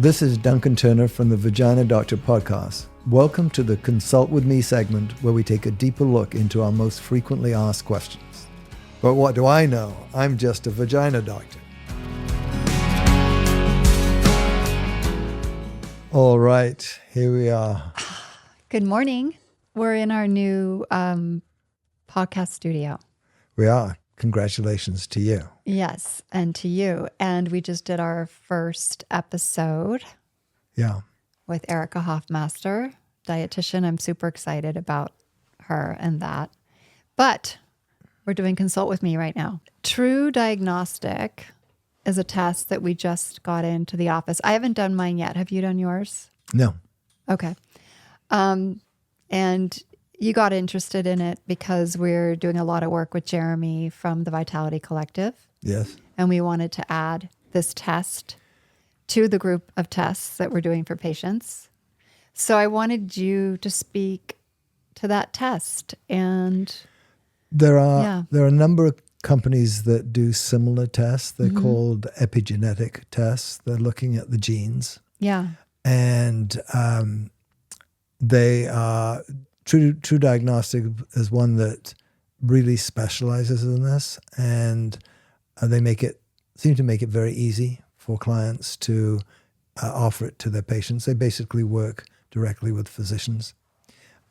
This is Duncan Turner from the Vagina Doctor podcast. Welcome to the Consult With Me segment where we take a deeper look into our most frequently asked questions. But what do I know? I'm just a vagina doctor. All right, here we are. Good morning. We're in our new podcast studio. We are. Congratulations to you. Yes, and to you. And we just did our first episode. Yeah. With Erica Hoffmaster, dietitian. I'm super excited about her and that. But we're doing Consult With Me right now. TruDiagnostic is a test that we just got into the office. I haven't done mine yet. Have you done yours? No. Okay. And you got interested in it because we're doing a lot of work with Jeremy from the Vitality Collective. Yes. And we wanted to add this test to the group of tests that we're doing for patients. So I wanted you to speak to that test. And there are a number of companies that do similar tests. They're called Epigenetic tests. They're looking at the genes. Yeah. And they are TruDiagnostic is one that really specializes in this, and they seem to make it very easy for clients to offer it to their patients. They basically work directly with physicians.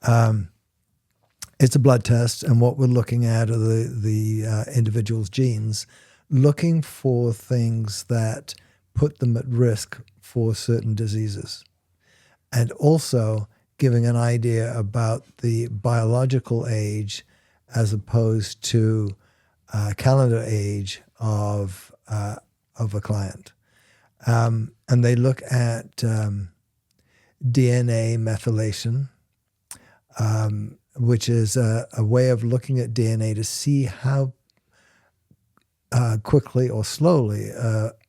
It's a blood test, and what we're looking at are the individual's genes, looking for things that put them at risk for certain diseases, and also giving an idea about the biological age as opposed to calendar age of a client. And they look at DNA methylation, which is a way of looking at DNA to see how quickly or slowly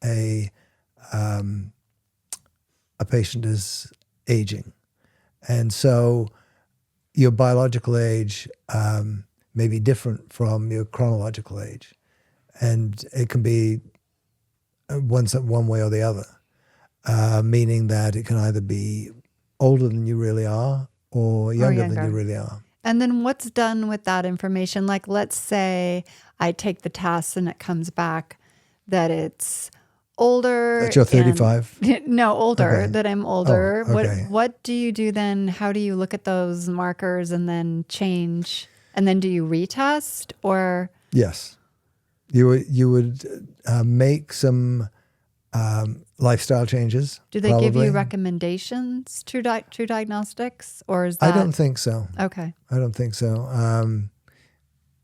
a patient is aging. And so your biological age may be different from your chronological age. And it can be one way or the other, meaning that it can either be older than you really are or younger than you really are. And then what's done with that information? Like, let's say I take the test and it comes back that it's older. That you're 35? No, older, okay. That I'm older. Oh, okay. What do you do then? How do you look at those markers and then change? And then do you retest or? Yes. You would make some lifestyle changes. Do they give you recommendations to TruDiagnostics, or is that? I don't think so. Okay. I don't think so.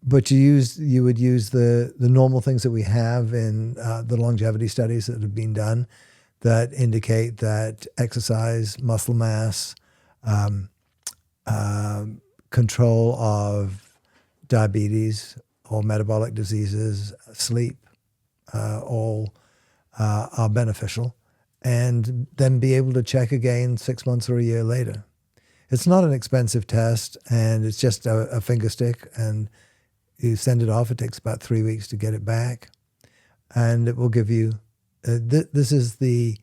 But you would use the normal things that we have in the longevity studies that have been done that indicate that exercise, muscle mass, control of diabetes or metabolic diseases, sleep, all are beneficial, and then be able to check again 6 months or a year later. It's not an expensive test, and it's just a finger stick, and you send it off. It takes about 3 weeks to get it back, and it will give you. This is the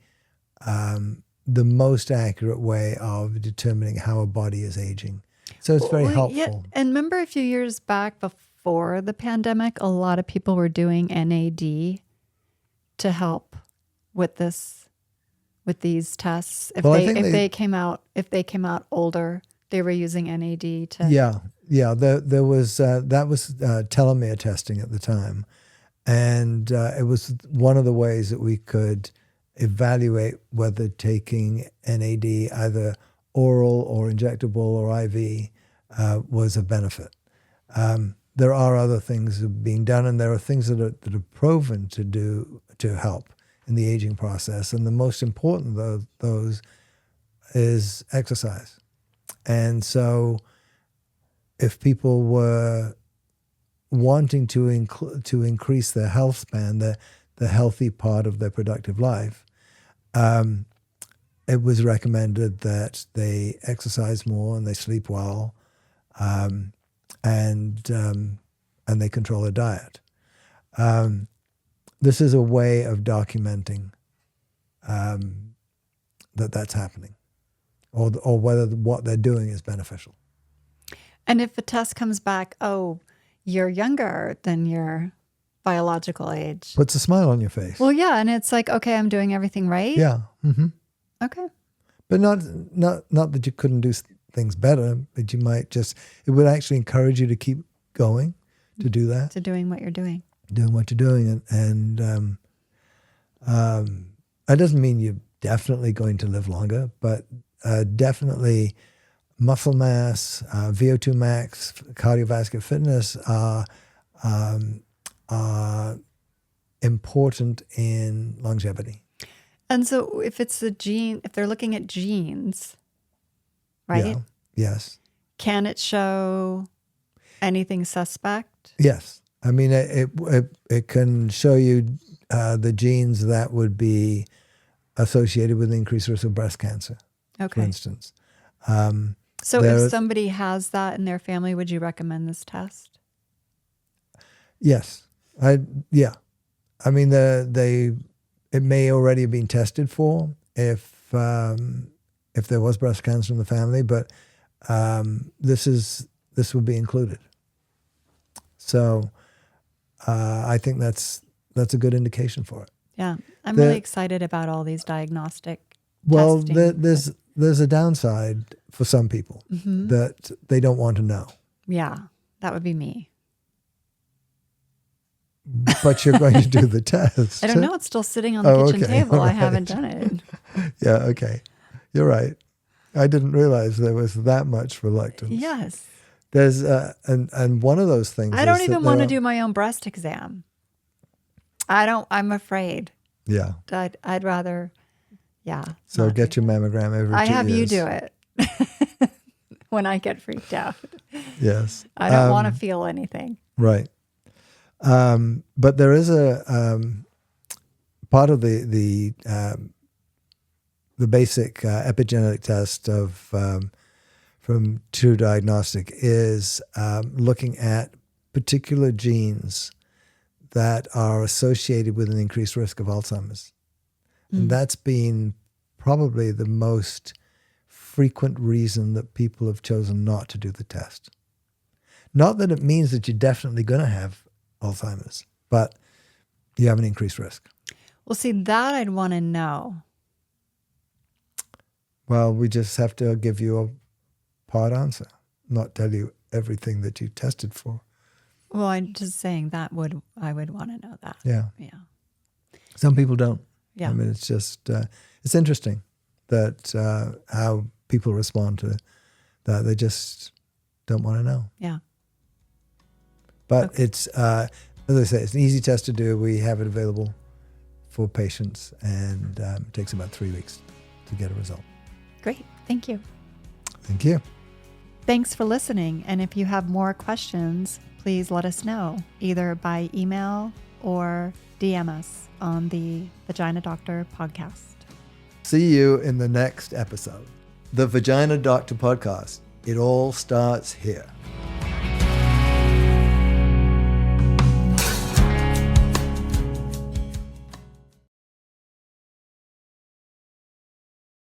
most accurate way of determining how a body is aging. So it's very helpful. Yeah. And remember, a few years back before the pandemic, a lot of people were doing NAD to help with these tests. If they came out older, they were using NAD to. Yeah. There was that was telomere testing at the time, and it was one of the ways that we could evaluate whether taking NAD, either oral or injectable or IV, was a benefit. There are other things that are being done, and there are things that are proven to help in the aging process, and the most important of those is exercise. And so if people were wanting to increase their health span, the healthy part of their productive life, it was recommended that they exercise more and they sleep well, and they control their diet. This is a way of documenting that's happening, or whether what they're doing is beneficial. And if a test comes back, oh, you're younger than your biological age. Puts a smile on your face. Well, yeah. And it's like, okay, I'm doing everything right. Yeah. Mm-hmm. Okay. But not that you couldn't do things better, but you might just, it would actually encourage you to keep going, to do that. To doing what you're doing. Doing what you're doing. And that doesn't mean you're definitely going to live longer, but definitely muscle mass, VO2 max, cardiovascular fitness are important in longevity. And so if it's a gene, if they're looking at genes, right? Yeah. Yes. Can it show anything suspect? Yes. I mean, it can show you the genes that would be associated with increased risk of breast cancer, for instance. So if somebody has that in their family, would you recommend this test? Yes. Yeah. I mean, it may already have been tested for if there was breast cancer in the family, but this would be included. So I think that's a good indication for it. Yeah, I'm really excited about all these diagnostic. Well, testing. there's a downside for some people that they don't want to know. Yeah, that would be me. But you're going to do the test. I don't know. It's still sitting on the kitchen table. Right. I haven't done it. Yeah, okay. You're right. I didn't realize there was that much reluctance. Yes. There's and one of those things. I don't even want to do my own breast exam. I'm afraid. Yeah. I'd rather. Yeah. So get your mammogram every 2 years. I have you do it when I get freaked out. Yes. I don't want to feel anything. Right. But there is a part of the basic epigenetic test from TruDiagnostic is looking at particular genes that are associated with an increased risk of Alzheimer's. And that's been probably the most frequent reason that people have chosen not to do the test. Not that it means that you're definitely going to have Alzheimer's, but you have an increased risk. Well, see, that I'd want to know. Well, we just have to give you a part answer, not tell you everything that you tested for. Well, I'm just saying I would want to know that. Yeah. Yeah. Some people don't. Yeah. I mean, it's just, it's interesting that how people respond to that. They just don't want to know. Yeah. But it's, as I say, it's an easy test to do. We have it available for patients, and it takes about 3 weeks to get a result. Great. Thank you. Thank you. Thanks for listening. And if you have more questions, please let us know either by email or DM us on the Vagina Doctor podcast. See you in the next episode. The Vagina Doctor podcast. It all starts here.